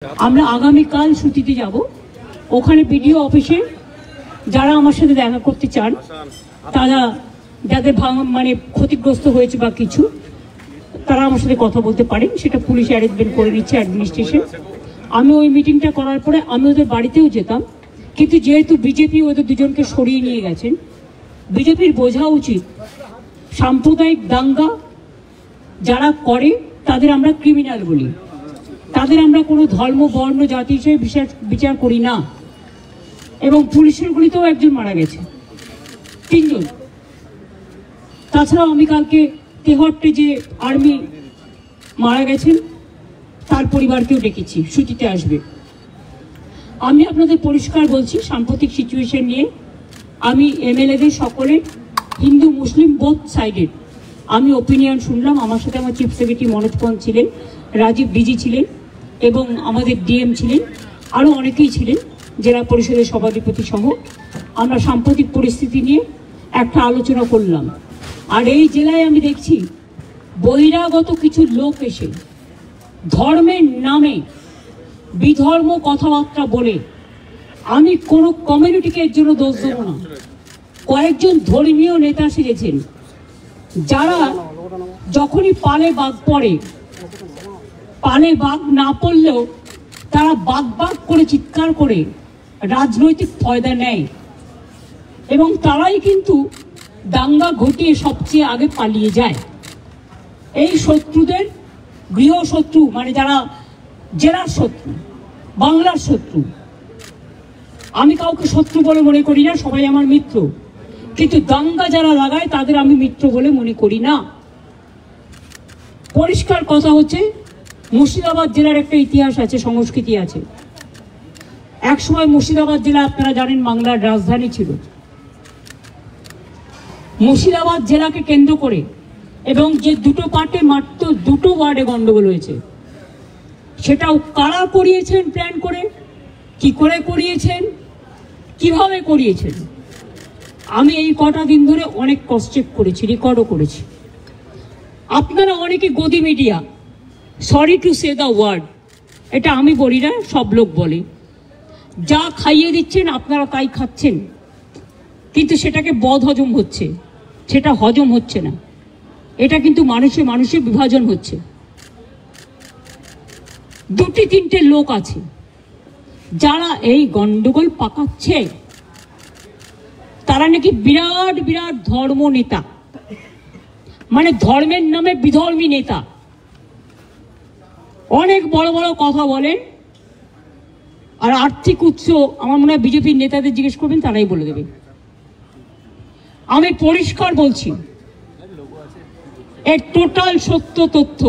আমরা আগামীকাল ছুটিতে যাব। ওখানে বিডিও অফিসে যারা আমার সাথে দেখা করতে চান, তারা যাদের মানে ক্ষতিগ্রস্ত হয়েছে বা কিছু, তারা আমার সাথে কথা বলতে পারেন। সেটা পুলিশ অ্যারেঞ্জমেন্ট করে নিচ্ছে, অ্যাডমিনিস্ট্রেশন। আমি ওই মিটিংটা করার পরে আমি ওদের বাড়িতেও যেতাম, কিন্তু যেহেতু বিজেপি ওদের দুজনকে সরিয়ে নিয়ে গেছেন, বিজেপির বোঝা উচিত সাম্প্রদায়িক দাঙ্গা যারা করে তাদের আমরা ক্রিমিনাল বলি, তাদের আমরা কোনো ধর্ম বর্ণ জাতি হিসেবে বিচার করি না। এবং পুলিশের গুলিতেও একজন মারা গেছে, 3 জন। তাছাড়াও আমি কালকে তেহট্টে যে আর্মি মারা গেছেন তার পরিবারকেও ডেকেছি, ছুটিতে আসবে। আমি আপনাদের পরিষ্কার বলছি, সাম্প্রতিক সিচুয়েশন নিয়ে আমি এমএলএদের সকলে, হিন্দু মুসলিম বোথ সাইডেড, আমি ওপিনিয়ন শুনলাম। আমার সাথে আমার চিফ সেক্রেটারি মনোজ পন্ত ছিলেন, রাজীব ডিজি ছিলেন এবং আমাদের ডিএম ছিলেন, আরও অনেকেই ছিলেন, জেলা পরিষদের সভাধিপতি সহ। আমরা সাম্প্রতিক পরিস্থিতি নিয়ে একটা আলোচনা করলাম। আর এই জেলায় আমি দেখছি বহিরাগত কিছু লোক এসে ধর্মের নামে বিধর্ম কথাবার্তা বলে, আমি কোনো কমিউনিটিকে এর জন্য দোষ দেবো না। কয়েকজন ধর্মীয় নেতা সেজেছেন, যারা যখনই পালে বাঘ পড়ে, পালে বাঘ না পড়লেও তারা বাঘ বাঘ করে চিৎকার করে রাজনৈতিক ফয়দা নেয়, এবং তারাই কিন্তু দাঙ্গা ঘটিয়ে সবচেয়ে আগে পালিয়ে যায়। এই শত্রুদের গৃহশত্রু, মানে যারা জেলার শত্রু, বাংলার শত্রু, আমি কাউকে শত্রু বলে মনে করি না, সবাই আমার মিত্র, কিন্তু দাঙ্গা যারা লাগায় তাদের আমি মিত্র বলে মনে করি না। পরিষ্কার কথা হচ্ছে, মুর্শিদাবাদ জেলার একটা ইতিহাস আছে, সংস্কৃতি আছে। একসময় মুর্শিদাবাদ জেলা, আপনারা জানেন, বাংলার রাজধানী ছিল। মুর্শিদাবাদ জেলাকে কেন্দ্র করে এবং যে দুটো পার্টে মাত্র 2টো ওয়ার্ডে গন্ডগোল হয়েছে, সেটাও কারা করিয়েছেন প্ল্যান করে, কি করে করিয়েছেন, কিভাবে করিয়েছেন, আমি এই কটা দিন ধরে অনেক ক্রস চেক করেছি, রেকর্ডও করেছি। আপনারা অনেকে godi media, sorry to say the word, এটা আমি বলি না, সব লোক বলে, যা খাইয়ে দিচ্ছেন আপনারা তাই খাচ্ছেন, কিন্তু সেটাকে বদ হজম হচ্ছে, সেটা হজম হচ্ছে না। এটা কিন্তু মানুষে মানুষে বিভাজন হচ্ছে। 2-3টে লোক আছে যারা এই গন্ডগোল পাকাচ্ছে, তারা নাকি বিরাট বিরাট ধর্ম নেতা, মানে ধর্মের নামে বিধর্মী নেতা, অনেক বড় বড় কথা বলেন। আর আর্থিক উৎস আমার মনে হয় বিজেপির নেতাদের জিজ্ঞেস করবেন, তারাই বলে দেবে। আমি পরিষ্কার বলছি, এর টোটাল সত্য তথ্য।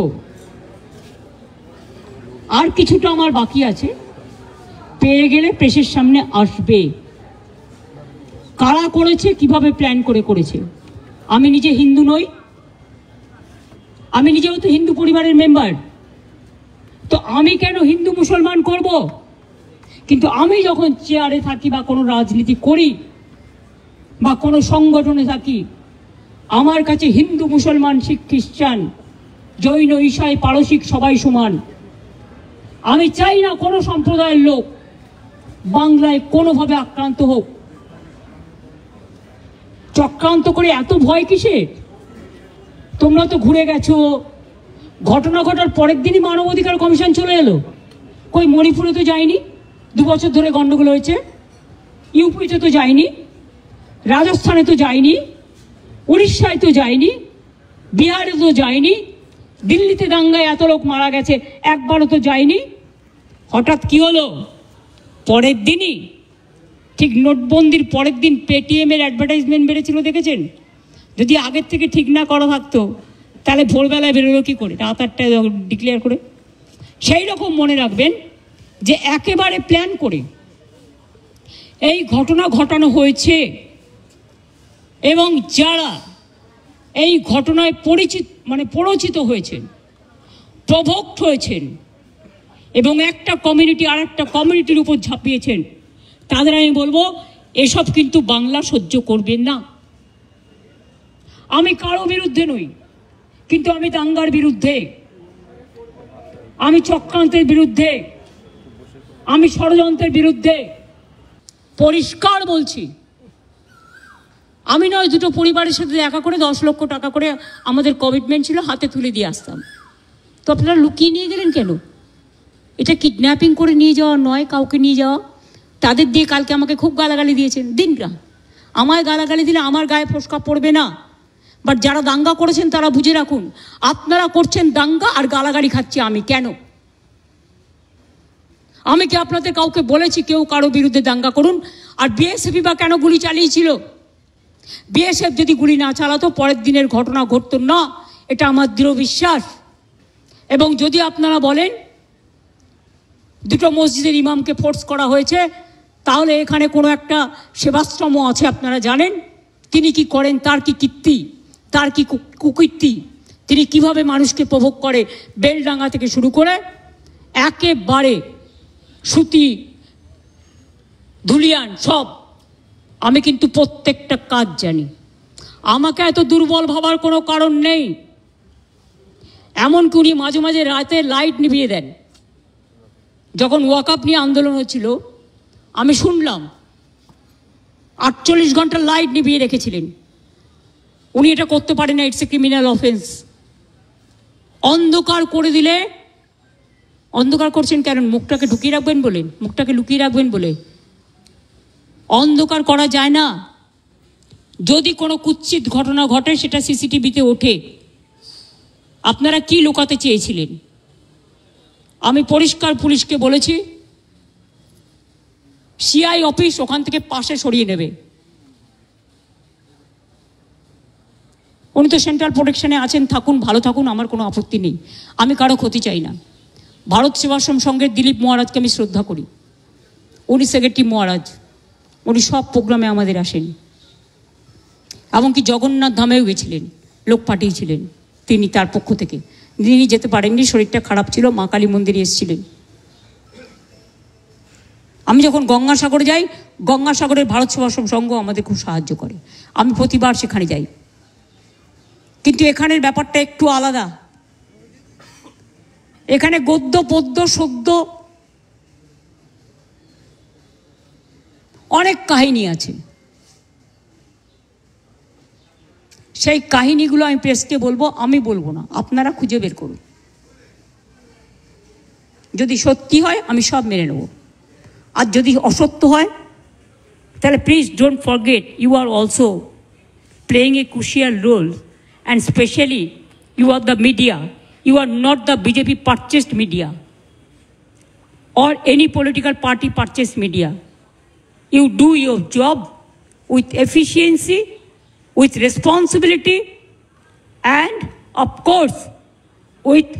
আর কিছুটা আমার বাকি আছে, পেয়ে গেলে প্রেসের সামনে আসবে। কারা করেছে, কিভাবে প্ল্যান করে করেছে। আমি নিজে হিন্দু নই, আমি নিজেও তো হিন্দু পরিবারের মেম্বার, তো আমি কেন হিন্দু মুসলমান করব? কিন্তু আমি যখন চেয়ারে থাকি বা কোনো রাজনীতি করি বা কোনো সংগঠনে থাকি, আমার কাছে হিন্দু মুসলমান শিখ খ্রিস্টান জৈন ঈসাই পারসিক সবাই সমান। আমি চাই না কোনো সম্প্রদায়ের লোক বাংলায় কোনোভাবে আক্রান্ত হোক। চক্রান্ত করে এত ভয় কিসের? তোমরা তো ঘুরে গেছো, ঘটনা ঘটার পরের দিনই মানবাধিকার কমিশন চলে এলো। কই মণিপুরে তো যায়নি, 2 বছর ধরে গন্ডগোল হয়েছে। ইউপিতে তো যায়নি, রাজস্থানে তো যায়নি, উড়িষ্যায় তো যায়নি, বিহারে তো যায়নি, দিল্লিতে দাঙ্গায় এত লোক মারা গেছে, একবারও তো যায়নি। হঠাৎ কি হলো? পরের দিনই, ঠিক নোটবন্দির পরের দিন পেটিএমের অ্যাডভার্টাইজমেন্ট বেড়েছিল, দেখেছেন? যদি আগের থেকে ঠিক না করা থাকতো তাহলে ভোরবেলায় বেরোলো কি করে, রাত 8টায় ডিক্লেয়ার করে। সেই রকম মনে রাখবেন যে একেবারে প্ল্যান করে এই ঘটনা ঘটানো হয়েছে, এবং যারা এই ঘটনায় প্ররোচিত হয়েছেন, প্রভোক্ট হয়েছেন এবং একটা কমিউনিটি আর একটা কমিউনিটির উপর ঝাঁপিয়েছেন, তাদের আমি বলবো এসব কিন্তু বাংলা সহ্য করবেন না। আমি কারো বিরুদ্ধে নই, কিন্তু আমি দাঙ্গার বিরুদ্ধে, আমি চক্রান্তের বিরুদ্ধে, আমি ষড়যন্ত্রের বিরুদ্ধে পরিষ্কার বলছি। আমি নয়, দুটো পরিবারের সাথে দেখা করে 10 লক্ষ টাকা করে আমাদের কমিটমেন্ট ছিল, হাতে তুলে দিয়ে আসতাম। তো আপনারা লুকিয়ে নিয়ে গেলেন কেন? এটা কিডন্যাপিং করে নিয়ে যাওয়া নয়, কাউকে নিয়ে যাওয়া। তাদের দিয়ে কালকে আমাকে খুব গালাগালি দিয়েছেন। দিনরা আমায় গালাগালি দিলে আমার গায়ে ফোসকা পড়বে না, বাট যারা দাঙ্গা করেছেন তারা বুঝে রাখুন, আপনারা করছেন দাঙ্গা আর গালাগালি খাচ্ছি আমি। কেন? আমি কি আপনাদের কাউকে বলেছি কেউ কারো বিরুদ্ধে দাঙ্গা করুন? আর বিএসএফই বা কেন গুলি চালিয়েছিল? বিএসএফ যদি গুলি না চালাতো পরের দিনের ঘটনা ঘটতো না, এটা আমার দৃঢ় বিশ্বাস। এবং যদি আপনারা বলেন দুটো মসজিদের ইমামকে ফোর্স করা হয়েছে, তাহলে এখানে কোনো একটা সেবাশ্রম আছে, আপনারা জানেন তিনি কি করেন, তার কি কীর্তি, তার কি কুকীর্তি, তিনি কিভাবে মানুষকে প্রভোগ করে, বেলডাঙ্গা থেকে শুরু করে একেবারে সুতি ধুলিয়ান সব। আমি কিন্তু প্রত্যেকটা কাজ জানি। আমাকে এত দুর্বল ভাবার কোনো কারণ নেই। এমনকি উনি মাঝে মাঝে রাতে লাইট নিভিয়ে দেন। যখন ওয়াকআপ নিয়ে আন্দোলন হচ্ছিল আমি শুনলাম 48 ঘন্টা লাইট নিভিয়ে রেখেছিলেন। উনি এটা করতে পারেন না, ইটস এ ক্রিমিনাল অফেন্স। অন্ধকার করে দিলে, অন্ধকার করছেন কেন? মুখটাকে ঢুকিয়ে রাখবেন বলেন, মুখটাকে লুকিয়ে রাখবেন বলে? অন্ধকার করা যায় না। যদি কোনো কুৎসিত ঘটনা ঘটে সেটা সিসিটিভিতে ওঠে। আপনারা কি লুকাতে চেয়েছিলেন? আমি পরিষ্কার পুলিশকে বলেছি সিআই অফিস ওখান থেকে পাশে সরিয়ে নেবে। উনি তো সেন্ট্রাল প্রোটেকশনে আছেন, থাকুন, ভালো থাকুন, আমার কোনো আপত্তি নেই। আমি কারো ক্ষতি চাই না। ভারত সেবাশ্রম সংঘের দিলীপ মহারাজকে আমি শ্রদ্ধা করি। উনি সেক্রেটারি মহারাজ, উনি সব প্রোগ্রামে আমাদের আসেন। এমনকি জগন্নাথ ধামেও গেছিলেন, লোক পাঠিয়েছিলেন তিনি তার পক্ষ থেকে। তিনি যেতে পারেননি, শরীরটা খারাপ ছিল, মা কালী মন্দিরে এসেছিলেন। আমি যখন গঙ্গাসাগরে যাই, গঙ্গাসাগরের ভারত সেবাশ্রম সংঘ আমাদের খুব সাহায্য করে। আমি প্রতিবার সেখানে যাই। কিন্তু এখানের ব্যাপারটা একটু আলাদা। এখানে গদ্য পদ্য সদ্য অনেক কাহিনী আছে। সেই কাহিনীগুলো আমি প্রেসকে বলবো, আমি বলবো না, আপনারা খুঁজে বের করুন। যদি সত্যি হয় আমি সব মেনে নেব, আর যদি অসত্য হয় তাহলে please don't forget you are also playing a crucial role, and especially you are the media. You are not the BJP purchased media or any political party purchased media. You do your job with efficiency, with responsibility, and of course with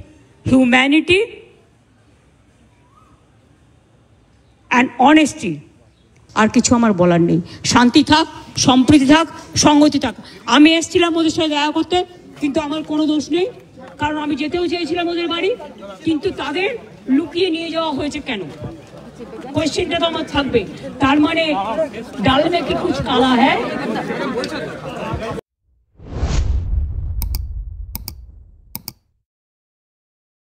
humanity and honesty. আর কিছু আমার বলার নেই। শান্তি থাক, সম্প্রীতি থাক, সংগতি থাক। আমি এসেছিলাম ওদের সাথে দেখা করতে, কিন্তু আমার কোনো দোষ নেই, কারণ আমি যেতেও চেয়েছিলাম ওদের বাড়ি, কিন্তু তাদের লুকিয়ে নিয়ে যাওয়া হয়েছে কেন? কোয়েশ্চেনটা তো আমার থাকবে। তার মানে ডাল মে কি কুছ কালা হ্যায়?